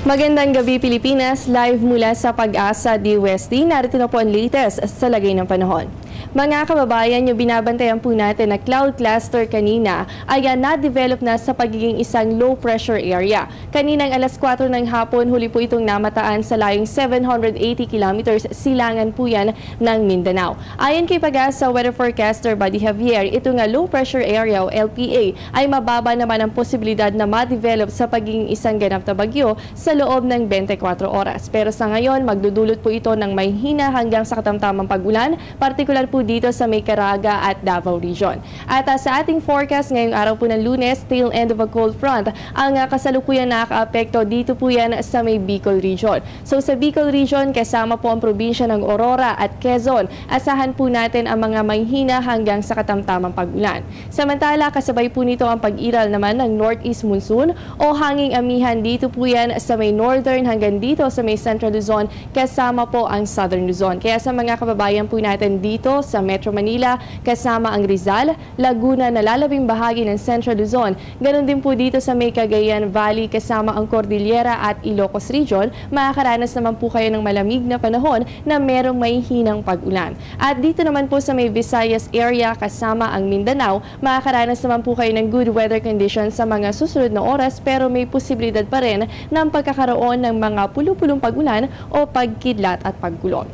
Magandang gabi Pilipinas, live mula sa Pag-asa DWSD. Narito na po ang latest sa lagay ng panahon. Mga kababayan, yung binabantayan po natin na cloud cluster kanina ay na-develop na sa pagiging isang low pressure area. Kaninang alas 4 ng hapon, huli po itong namataan sa layong 780 kilometers silangan po yan ng Mindanao. Ayon kay Pag-asa weather forecaster Buddy Javier, ito nga low pressure area o LPA ay mababa naman ang posibilidad na ma-develop sa pagiging isang ganap na bagyo sa loob ng 24 oras. Pero sa ngayon, magdudulot po ito ng may hina hanggang sa katamtamang pag-ulan, partikular po dito sa may Caraga at Davao Region. At sa ating forecast ngayong araw po ng Lunes, tail end of a cold front, ang kasalukuyan nakaka-apekto dito po yan sa may Bicol Region. So sa Bicol Region, kasama po ang probinsya ng Aurora at Quezon, asahan po natin ang mga may hina hanggang sa katamtamang pag-ulan. Samantala, kasabay po nito ang pag-iral naman ng northeast monsoon o hanging amihan dito po yan sa may northern hanggang dito sa may central Luzon, kasama po ang southern Luzon. Kaya sa mga kababayan po natin dito sa Metro Manila, kasama ang Rizal, Laguna na lalabing bahagi ng Central Luzon. Ganon din po dito sa may Cagayan Valley, kasama ang Cordillera at Ilocos Region. Makakaranas naman po kayo ng malamig na panahon na merong may hinang pag-ulan. At dito naman po sa may Visayas area, kasama ang Mindanao, makakaranas naman po kayo ng good weather conditions sa mga susunod na oras, pero may posibilidad pa rin ng pagkakaroon ng mga pulu-pulong pag-ulan o pagkidlat at pagkulong.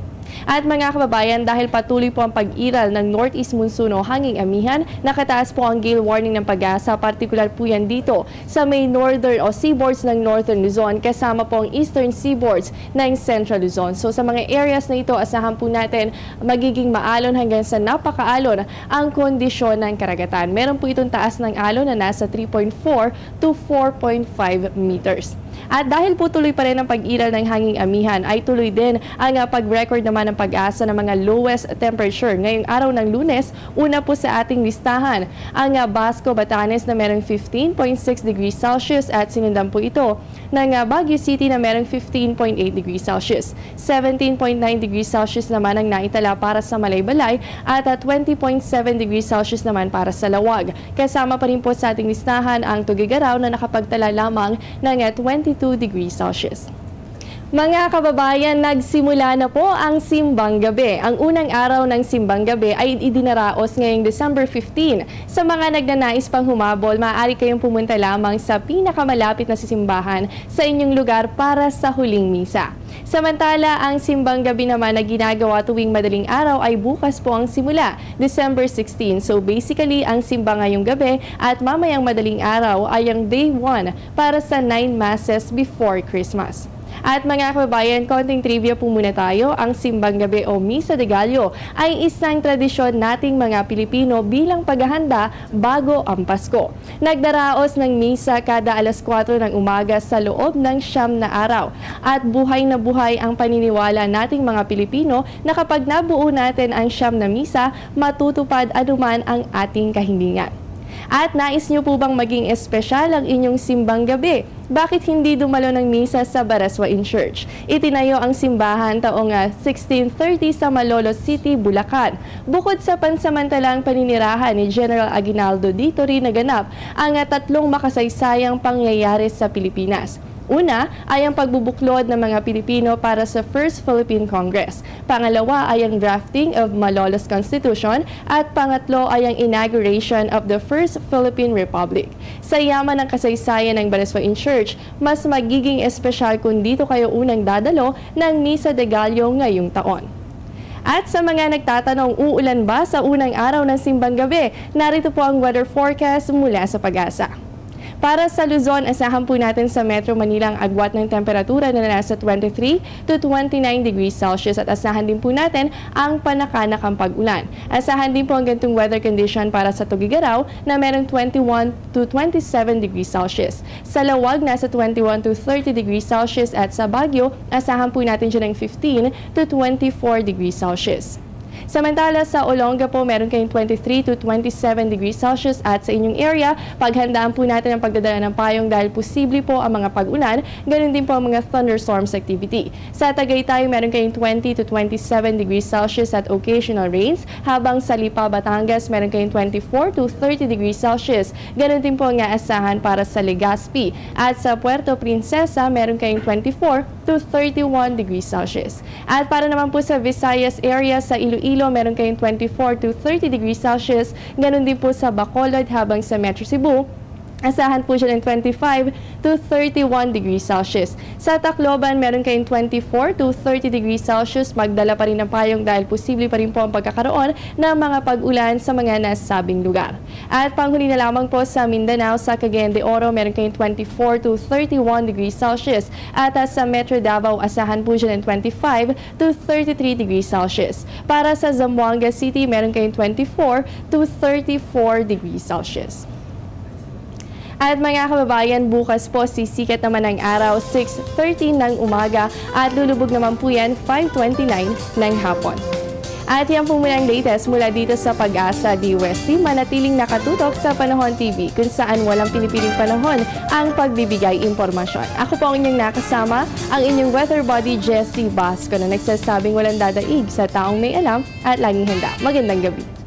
At mga kababayan, dahil patuloy po ang pag-iral ng northeast monsoon o hanging amihan, nakataas po ang gale warning ng Pag-asa, partikular po yan dito sa may northern o seaboards ng northern Luzon, kasama po ang eastern seaboards ng central Luzon. So sa mga areas na ito, asahan po natin magiging maalon hanggang sa napakaalon ang kondisyon ng karagatan. Meron po itong taas ng alon na nasa 3.4 to 4.5 meters. At dahil po tuloy pa rin ang pag-iral ng hanging amihan, ay tuloy din ang pag-record naman ng Pag-asa ng mga lowest temperature. Ngayong araw ng Lunes, una po sa ating listahan ang Basco, Batanes na merong 15.6 degrees Celsius at sinundan po ito ng Baguio City na merong 15.8 degrees Celsius. 17.9 degrees Celsius naman ang naitala para sa Malaybalay at 20.7 degrees Celsius naman para sa Lawag. Kasama pa rin po sa ating listahan ang Tuguegarao na nakapagtala lamang ng 22 degrees Celsius. Mga kababayan, nagsimula na po ang Simbang Gabi. Ang unang araw ng Simbang Gabi ay idinaraos ngayong December 15. Sa mga nagnanais pang humabol, maaari kayong pumunta lamang sa pinakamalapit na sisimbahan sa inyong lugar para sa huling misa. Samantala, ang Simbang Gabi naman na ginagawa tuwing madaling araw ay bukas po ang simula, December 16. So basically, ang simba ngayong gabi at mamayang madaling araw ay ang day 1 para sa 9 masses before Christmas. At mga kababayan, konting trivia po muna tayo. Ang Simbang Gabi o Misa de Gallo ay isang tradisyon nating mga Pilipino bilang paghahanda bago ang Pasko. Nagdaraos ng misa kada alas 4 ng umaga sa loob ng 9 na araw. At buhay na buhay ang paniniwala nating mga Pilipino na kapag nabuo natin ang 9 na misa, matutupad anuman ang ating kahilingan. At nais nyo po bang maging espesyal ang inyong Simbang Gabi? Bakit hindi dumalo ng misa sa Baraswain Church? Itinayo ang simbahan taong 1630 sa Malolos City, Bulacan. Bukod sa pansamantalang paninirahan ni General Aguinaldo, dito rin naganap ang 3 makasaysayang pangyayari sa Pilipinas. Una ay ang pagbubuklod ng mga Pilipino para sa First Philippine Congress. Pangalawa ay ang drafting of Malolos Constitution at pangatlo ay ang inauguration of the First Philippine Republic. Sa yaman ng kasaysayan ng Baraswain Church, mas magiging espesyal kung dito kayo unang dadalo ng Misa de Gallo ngayong taon. At sa mga nagtatanong, uulan ba sa unang araw ng Simbang Gabi? Narito po ang weather forecast mula sa Pag-asa. Para sa Luzon, asahan po natin sa Metro Manila ang agwat ng temperatura na nasa 23 to 29 degrees Celsius at asahan din po natin ang panakanakang pag-ulan. Asahan din po ang ganitong weather condition para sa Tuguegarao na merong 21 to 27 degrees Celsius. Sa Lawag, nasa 21 to 30 degrees Celsius at sa Baguio, asahan po natin dyan ng 15 to 24 degrees Celsius. Samantala sa Olonga po, meron kayong 23 to 27 degrees Celsius at sa inyong area, paghandaan po natin ang pagdadala ng payong dahil posible po ang mga pag-ulan, ganun din po ang mga thunderstorms activity. Sa Tagaytay, meron kayong 20 to 27 degrees Celsius at occasional rains, habang sa Lipa, Batangas, meron kayong 24 to 30 degrees Celsius. Ganun din po ang aasahan para sa Legazpi. At sa Puerto Princesa, meron kayong 24 to 31 degrees Celsius. At para naman po sa Visayas area, sa Iloilo, meron kayong 24 to 30 degrees Celsius. Ganun din po sa Bacolod, habang sa Metro Cebu, asahan po siya ng 25 to 31 degrees Celsius. Sa Tacloban, meron kayong 24 to 30 degrees Celsius. Magdala pa rin ng payong dahil posible pa rin po ang pagkakaroon ng mga pag-ulan sa mga nasabing lugar. At panghuli na lamang po sa Mindanao, sa Cagayan de Oro, meron kayong 24 to 31 degrees Celsius. At sa Metro Davao, asahan po siya ng 25 to 33 degrees Celsius. Para sa Zamboanga City, meron kayong 24 to 34 degrees Celsius. At mga kababayan, bukas po sisikat naman ang araw 6:30 ng umaga at lulubog naman po yan 5:29 ng hapon. At yan po muna ang latest mula dito sa Pag-asa DOST. Manatiling nakatutok sa Panahon TV kung saan walang pinipiling panahon ang pagbibigay impormasyon. Ako po ang inyong nakasama, ang inyong weather body Jessie Basco na nagsasabing walang dadaig sa taong may alam at laging handa. Magandang gabi.